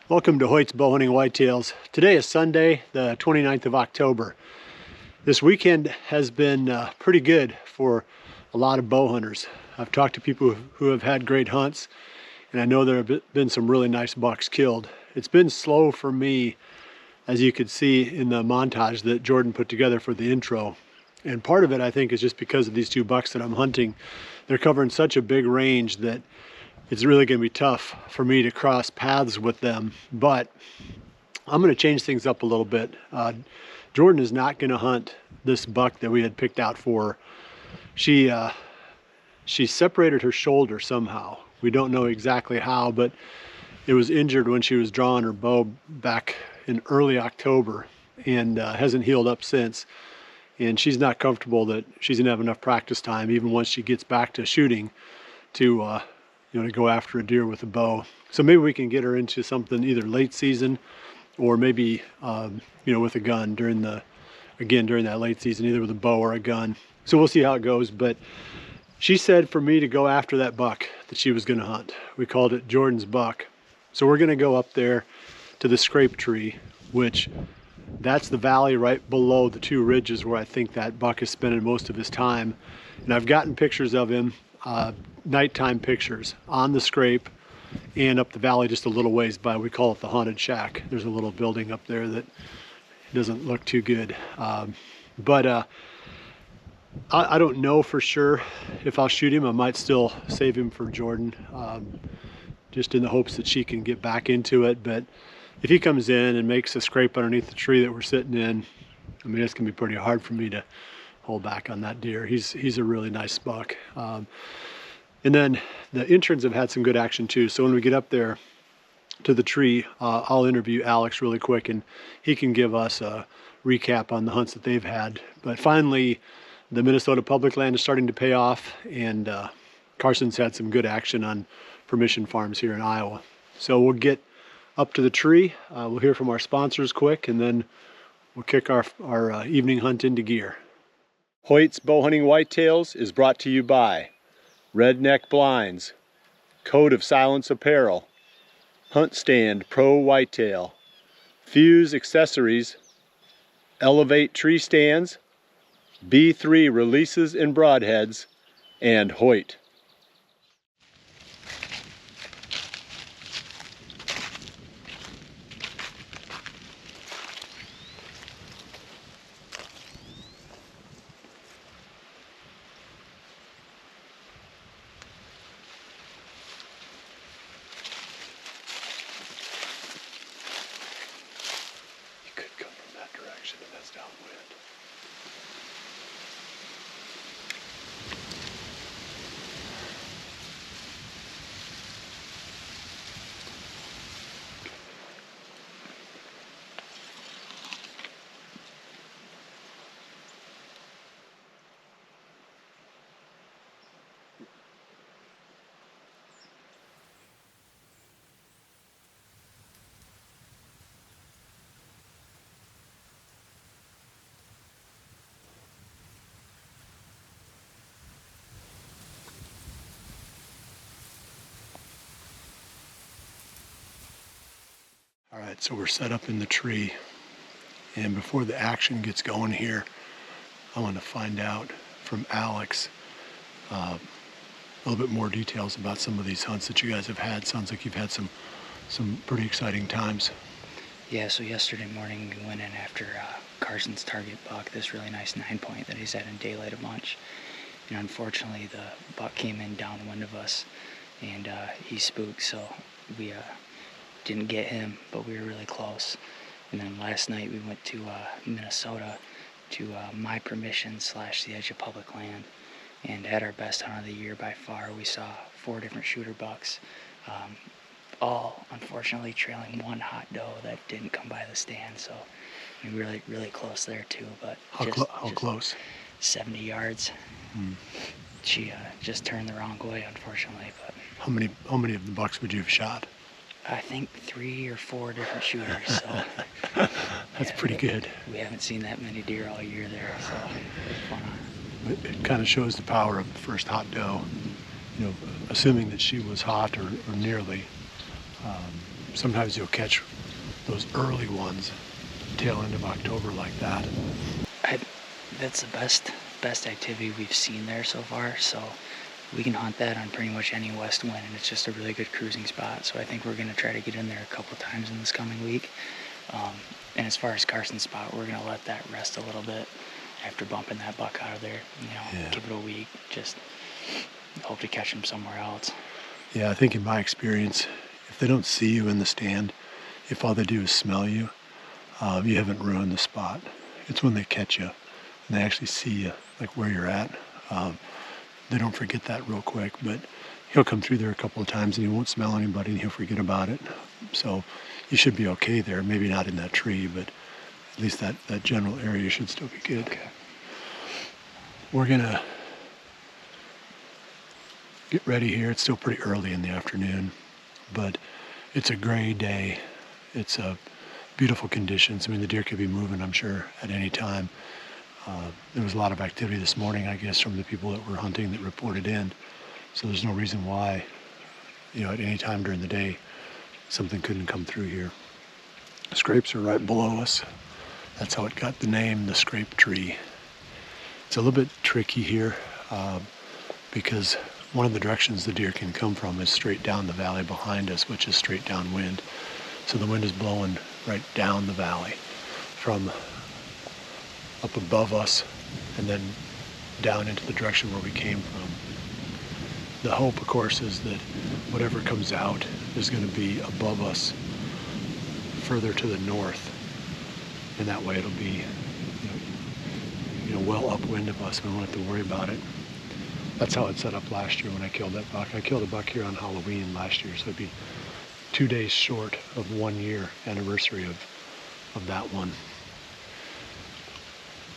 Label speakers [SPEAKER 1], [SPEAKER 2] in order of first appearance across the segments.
[SPEAKER 1] Welcome to Hoyt's Bowhunting Whitetails. Today is Sunday, the 29th of October. This weekend has been pretty good for a lot of bow hunters. I've talked to people who have had great hunts, and I know there have been some really nice bucks killed. It's been slow for me, as you could see in the montage that Jordan put together for the intro. And part of it, I think, is just because of these two bucks that I'm hunting. They're covering such a big range that it's really going to be tough for me to cross paths with them, but I'm going to change things up a little bit. Jordan is not going to hunt this buck that we had picked out for her. She separated her shoulder somehow. We don't know exactly how, but it was injured when she was drawing her bow back in early October and hasn't healed up since. And she's not comfortable that she's going to have enough practice time, even once she gets back to shooting, to to go after a deer with a bow. So maybe we can get her into something either late season or maybe with a gun during that late season, either with a bow or a gun. So we'll see how it goes. But she said for me to go after that buck that she was going to hunt. We called it Jordan's buck. So we're going to go up there to the scrape tree, which that's the valley right below the two ridges where I think that buck is spending most of his time. And I've gotten pictures of him, nighttime pictures on the scrape and up the valley just a little ways by, we call it the haunted shack. There's a little building up there that doesn't look too good. I don't know for sure if I'll shoot him. I might still save him for Jordan, just in the hopes that she can get back into it. But if he comes in and makes a scrape underneath the tree that we're sitting in, I mean, it's gonna be pretty hard for me to hold back on that deer. He's a really nice buck. And then the interns have had some good action too. So when we get up there to the tree, I'll interview Alex really quick and he can give us a recap on the hunts that they've had. But finally, the Minnesota public land is starting to pay off, and Carson's had some good action on permission farms here in Iowa. So we'll get up to the tree, we'll hear from our sponsors quick, and then we'll kick our evening hunt into gear. Hoyt's Bowhunting Whitetails is brought to you by Redneck Blinds, Code of Silence Apparel, Hunt Stand Pro Whitetail, Fuse Accessories, Elevate Tree Stands, B3 Releases and Broadheads, and Hoyt. All right, so we're set up in the tree, and before the action gets going here, I want to find out from Alex a little bit more details about some of these hunts that you guys have had. Sounds like you've had some pretty exciting times.
[SPEAKER 2] Yeah, so yesterday morning we went in after Carson's target buck, this really nice 9-point that he's had in daylight a bunch. And unfortunately the buck came in downwind of us and he spooked, so we didn't get him, but we were really close. And then last night we went to Minnesota to my permission / the edge of public land, and had our best hunt of the year by far. We saw 4 different shooter bucks, all unfortunately trailing one hot doe that didn't come by the stand. So I mean, really close there too. But
[SPEAKER 1] how close?
[SPEAKER 2] 70 yards. She just turned the wrong way, unfortunately. But
[SPEAKER 1] how many of the bucks would you have shot?
[SPEAKER 2] I think 3 or 4 different shooters. So
[SPEAKER 1] that's pretty good.
[SPEAKER 2] We haven't seen that many deer all year there, so it's fun.
[SPEAKER 1] It kind of shows the power of the first hot doe. You know, assuming that she was hot or nearly. sometimes you'll catch those early ones, tail end of October like that.
[SPEAKER 2] That's the best activity we've seen there so far, so we can hunt that on pretty much any west wind, and it's just a really good cruising spot. So I think we're going to try to get in there a couple times in this coming week. And as far as Carson's spot, we're going to let that rest a little bit after bumping that buck out of there. Give it a week, just hope to catch him somewhere else.
[SPEAKER 1] Yeah, I think in my experience, if they don't see you in the stand, if all they do is smell you, you haven't ruined the spot. It's when they catch you and they actually see you, like where you're at. They don't forget that real quick, but he'll come through there a couple of times and he won't smell anybody and he'll forget about it. So you should be okay there. Maybe not in that tree, but at least that general area should still be good.
[SPEAKER 2] Okay.
[SPEAKER 1] We're gonna get ready here. It's still pretty early in the afternoon, but it's a gray day. It's beautiful conditions. I mean, the deer could be moving, I'm sure, at any time. There was a lot of activity this morning, I guess, from the people that were hunting that reported in. So there's no reason why, at any time during the day, something couldn't come through here. Scrapes are right below us. That's how it got the name, the scrape tree. It's a little bit tricky here because one of the directions the deer can come from is straight down the valley behind us, which is straight downwind. So the wind is blowing right down the valley from up above us and then down into the direction where we came from. The hope, of course, is that whatever comes out is going to be above us further to the north, and that way it'll be well upwind of us. We won't have to worry about it. That's how it set up last year when I killed that buck. I killed a buck here on Halloween last year, so it'd be 2 days short of 1 year anniversary of that one.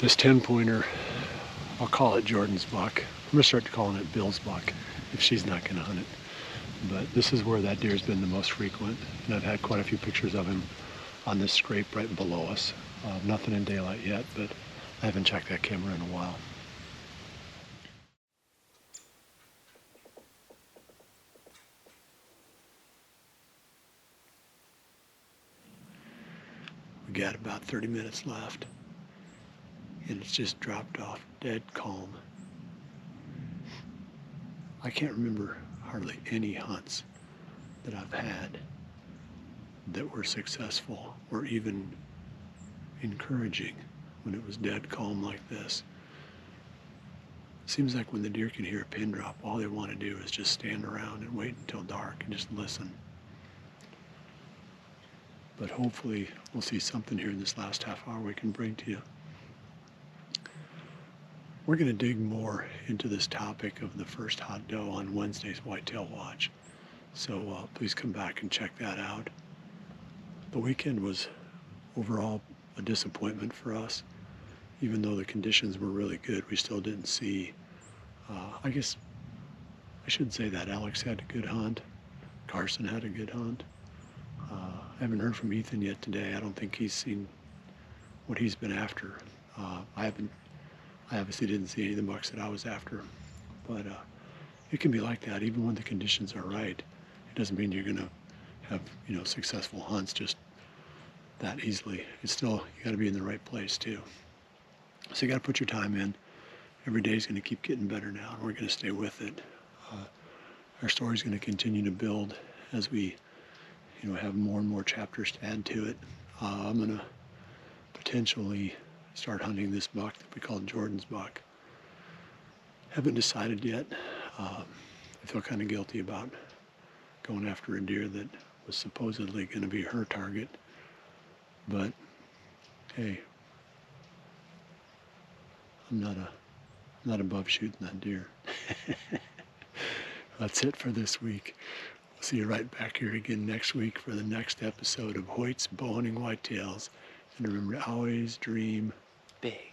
[SPEAKER 1] This 10-pointer, I'll call it Jordan's buck. I'm gonna start calling it Bill's buck if she's not gonna hunt it. But this is where that deer's been the most frequent, and I've had quite a few pictures of him on this scrape right below us. Nothing in daylight yet, but I haven't checked that camera in a while. We got about 30 minutes left, and it's just dropped off dead calm. I can't remember hardly any hunts that I've had that were successful or even encouraging when it was dead calm like this. Seems like when the deer can hear a pin drop, all they want to do is just stand around and wait until dark and just listen. But hopefully we'll see something here in this last half hour we can bring to you. We're going to dig more into this topic of the first hot doe on Wednesday's Whitetail Watch. So please come back and check that out. The weekend was overall a disappointment for us. Even though the conditions were really good, we still didn't see, I guess I shouldn't say that. Alex had a good hunt. Carson had a good hunt. I haven't heard from Ethan yet today. I don't think he's seen what he's been after. I obviously didn't see any of the bucks that I was after. But it can be like that. Even when the conditions are right, it doesn't mean you're going to have, successful hunts just that easily. It's still, you got to be in the right place too. So you got to put your time in. Every day is going to keep getting better now, and we're going to stay with it. Our story is going to continue to build as we, have more and more chapters to add to it. I'm going to potentially start hunting this buck that we call Jordan's buck. Haven't decided yet. I feel kind of guilty about going after a deer that was supposedly going to be her target. But hey, I'm not above shooting that deer. That's it for this week. We'll see you right back here again next week for the next episode of Hoyt's Bowhunting Whitetails. And remember to always dream
[SPEAKER 2] big.